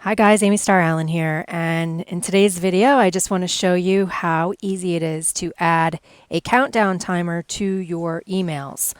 Hi guys, Amy Starr Allen here, and in today's video I just want to show you how easy it is to add a countdown timer to your emails.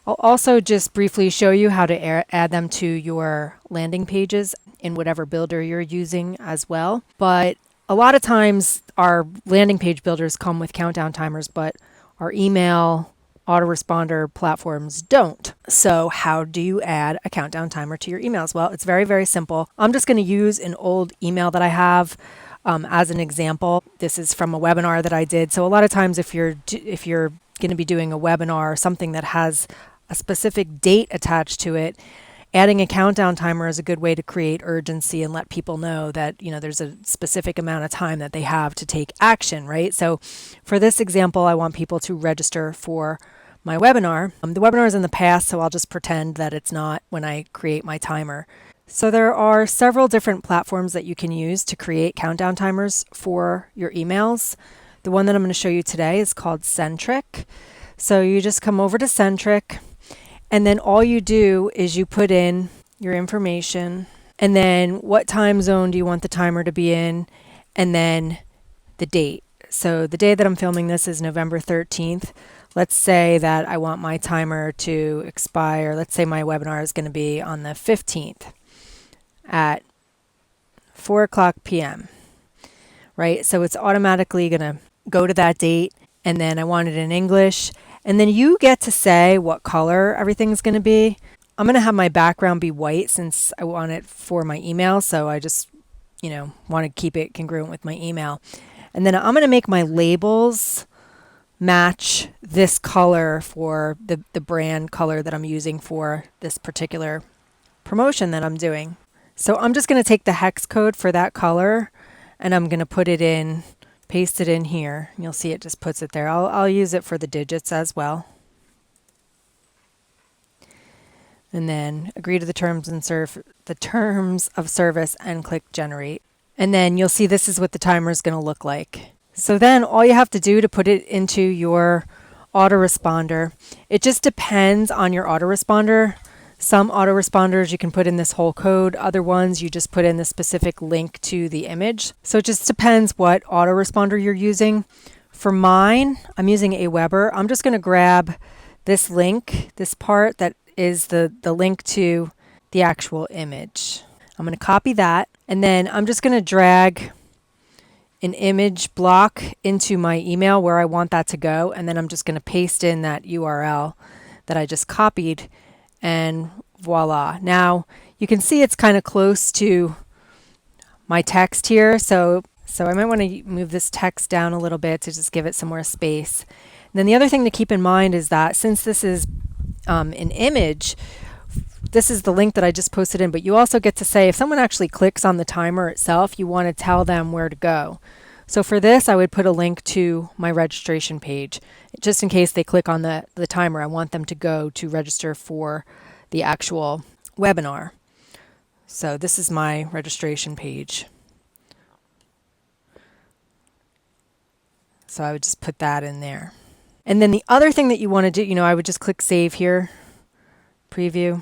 I'll also just briefly show you how to add them to your landing pages in whatever builder you're using as well. But a lot of times our landing page builders come with countdown timers, but our email autoresponder platforms don't. So how do you add a countdown timer to your emails? Well, it's very, very simple. I'm just going to use an old email that I have as an example. This is from a webinar that I did. So a lot of times if you're going to be doing a webinar or something that has a specific date attached to it, adding a countdown timer is a good way to create urgency and let people know that, there's a specific amount of time that they have to take action, right? So for this example, I want people to register for my webinar. The webinar is in the past, so I'll just pretend that it's not when I create my timer. So there are several different platforms that you can use to create countdown timers for your emails. The one that I'm going to show you today is called Centric. So you just come over to Centric, and then all you do is you put in your information, and then what time zone do you want the timer to be in, and then the date. So the day that I'm filming this is November 13th. Let's say that I want my timer to expire. Let's say my webinar is going to be on the 15th at 4:00 p.m. Right? So it's automatically going to go to that date, and then I want it in English. And then you get to say what color everything's going to be. I'm going to have my background be white since I want it for my email. So I just, want to keep it congruent with my email. And then I'm going to make my labels match this color for the brand color that I'm using for this particular promotion that I'm doing. So I'm just going to take the hex code for that color and I'm going to put it in, paste it in here. You'll see it just puts it there. I'll use it for the digits as well. And then agree to the terms of service and click generate. And then you'll see this is what the timer is going to look like. So then all you have to do to put it into your autoresponder, it just depends on your autoresponder. Some autoresponders you can put in this whole code. Other ones you just put in the specific link to the image. So it just depends what autoresponder you're using. For mine, I'm using Aweber. I'm just going to grab this link, this part that is the link to the actual image. I'm going to copy that, and then I'm just going to drag an image block into my email where I want that to go, and then I'm just going to paste in that URL that I just copied, and voila. Now you can see it's kind of close to my text here, so I might want to move this text down a little bit to just give it some more space. And then the other thing to keep in mind is that since this is an image, this is the link that I just posted in, but you also get to say if someone actually clicks on the timer itself, you want to tell them where to go. So for this, I would put a link to my registration page. Just in case they click on the timer, I want them to go to register for the actual webinar. So this is my registration page. So I would just put that in there. And then the other thing that you want to do, I would just click save here, preview.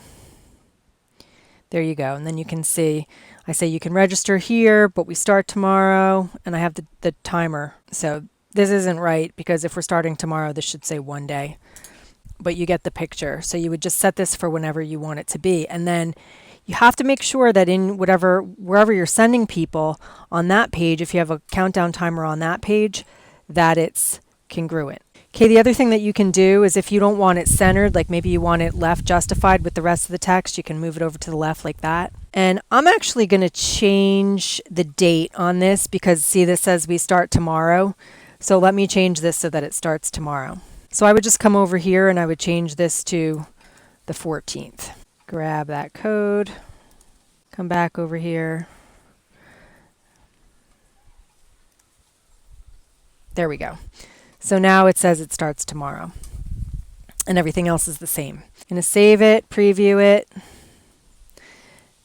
There you go. And then you can see, I say you can register here, but we start tomorrow, and I have the timer. So this isn't right because if we're starting tomorrow, this should say 1 day, but you get the picture. So you would just set this for whenever you want it to be. And then you have to make sure that in wherever you're sending people on that page, if you have a countdown timer on that page, that it's congruent. Okay, the other thing that you can do is if you don't want it centered, like maybe you want it left justified with the rest of the text, you can move it over to the left like that. And I'm actually going to change the date on this because see, this says we start tomorrow. So let me change this so that it starts tomorrow. So I would just come over here and I would change this to the 14th. Grab that code, come back over here. There we go. So now it says it starts tomorrow and everything else is the same. I'm going to save it, preview it.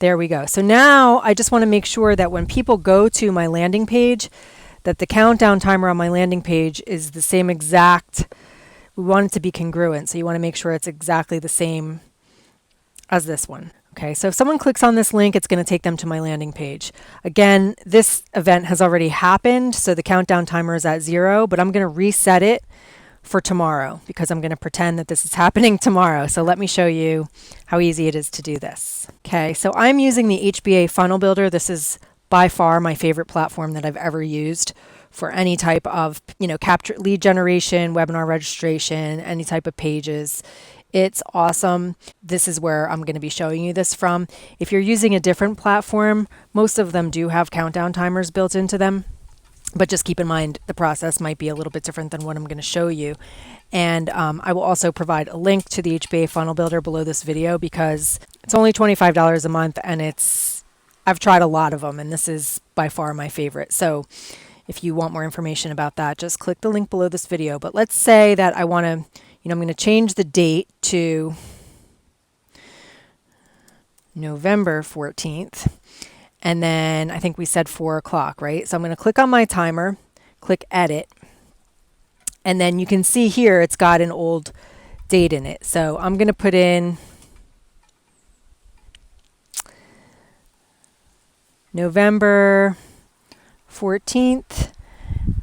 There we go. So now I just want to make sure that when people go to my landing page, that the countdown timer on my landing page is the same exact. We want it to be congruent. So you want to make sure it's exactly the same as this one. Okay, so if someone clicks on this link, it's going to take them to my landing page. Again, this event has already happened, so the countdown timer is at 0, but I'm going to reset it for tomorrow because I'm going to pretend that this is happening tomorrow. So let me show you how easy it is to do this. Okay, so I'm using the HBA Funnel Builder. This is by far my favorite platform that I've ever used for any type of, capture lead generation, webinar registration, any type of pages. It's awesome. This is where I'm going to be showing you this from. If you're using a different platform, most of them do have countdown timers built into them. But just keep in mind the process might be a little bit different than what I'm going to show you. And I will also provide a link to the HBA Funnel Builder below this video because it's only $25 a month and I've tried a lot of them and this is by far my favorite. So if you want more information about that, just click the link below this video. But let's say that I want to, I'm going to change the date to November 14th. And then I think we said 4 o'clock, right? So I'm going to click on my timer, click edit. And then you can see here it's got an old date in it. So I'm going to put in November 14th.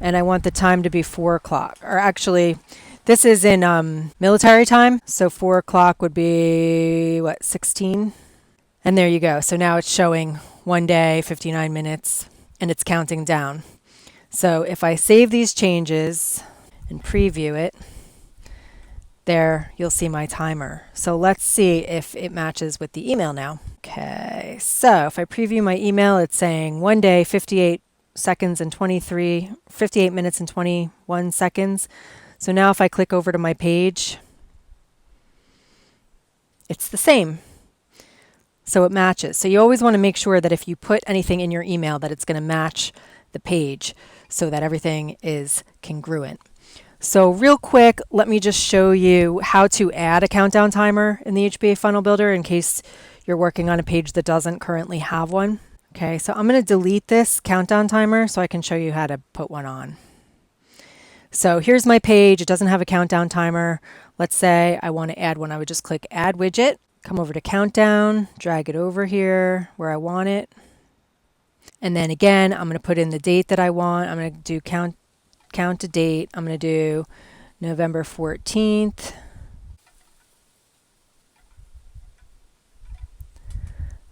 And I want the time to be 4 o'clock. Or actually, this is in military time. So 4 o'clock would be, 16? And there you go. So now it's showing 1 day, 59 minutes, and it's counting down. So if I save these changes and preview it, there you'll see my timer. So let's see if it matches with the email now. Okay, so if I preview my email, it's saying 1 day, 58 minutes and 21 seconds. So now if I click over to my page, it's the same. So it matches. So you always want to make sure that if you put anything in your email that it's going to match the page so that everything is congruent. So real quick, let me just show you how to add a countdown timer in the HBA Funnel Builder in case you're working on a page that doesn't currently have one. Okay, so I'm going to delete this countdown timer so I can show you how to put one on. So here's my page. It doesn't have a countdown timer. Let's say I want to add one. I would just click Add Widget. Come over to countdown, drag it over here where I want it. And then again, I'm going to put in the date that I want. I'm going to do count to date. I'm going to do November 14th.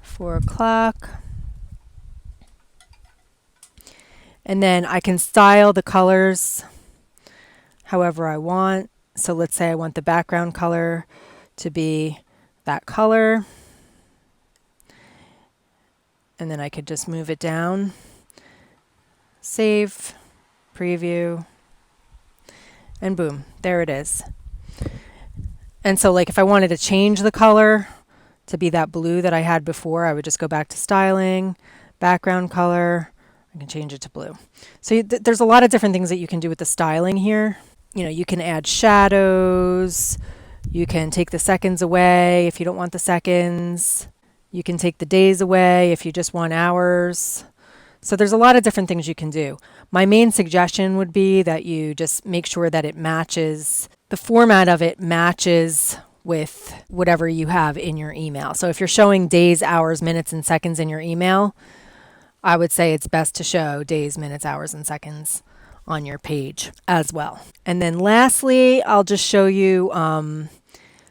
4 o'clock. And then I can style the colors however I want. So let's say I want the background color to be that color. And then I could just move it down, save, preview, and boom, there it is. And so like if I wanted to change the color to be that blue that I had before, I would just go back to styling, background color, I can change it to blue. So there's a lot of different things that you can do with the styling here. You can add shadows, you can take the seconds away if you don't want the seconds. You can take the days away if you just want hours. So there's a lot of different things you can do. My main suggestion would be that you just make sure that it matches, the format of it matches with whatever you have in your email. So if you're showing days, hours, minutes, and seconds in your email, I would say it's best to show days, minutes, hours, and seconds on your page as well. And then lastly, I'll just show you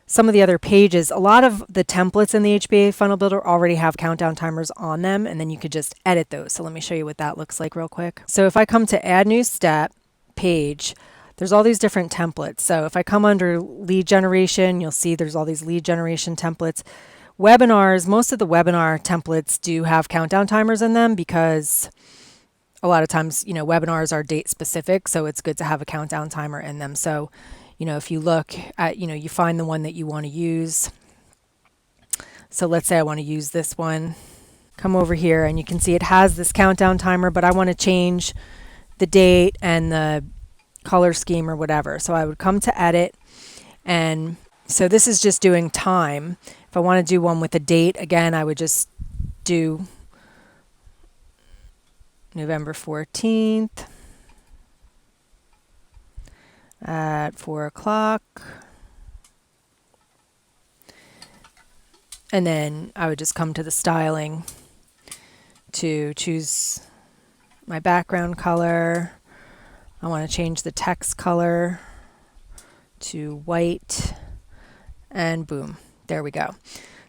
some of the other pages. A lot of the templates in the HBA Funnel Builder already have countdown timers on them, and then you could just edit those. So let me show you what that looks like real quick. So if I come to Add New Step page, there's all these different templates. So if I come under lead generation, you'll see there's all these lead generation templates. Webinars, most of the webinar templates do have countdown timers in them because a lot of times, webinars are date specific, so it's good to have a countdown timer in them. So, if you look at, you find the one that you want to use. So let's say I want to use this one. Come over here and you can see it has this countdown timer, but I want to change the date and the color scheme or whatever. So I would come to edit, and so this is just doing time. If I want to do one with a date, again, I would just do November 14th at 4 o'clock. And then I would just come to the styling to choose my background color. I want to change the text color to white, and boom, there we go.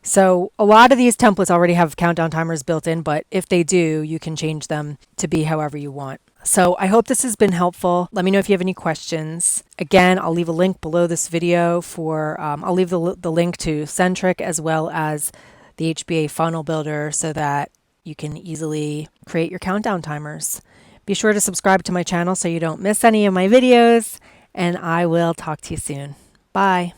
So a lot of these templates already have countdown timers built in, but if they do, you can change them to be however you want. So I hope this has been helpful. Let me know if you have any questions. Again, I'll leave a link below this video for, I'll leave the link to Centric as well as the HBA Funnel Builder so that you can easily create your countdown timers. Be sure to subscribe to my channel so you don't miss any of my videos, and I will talk to you soon. Bye.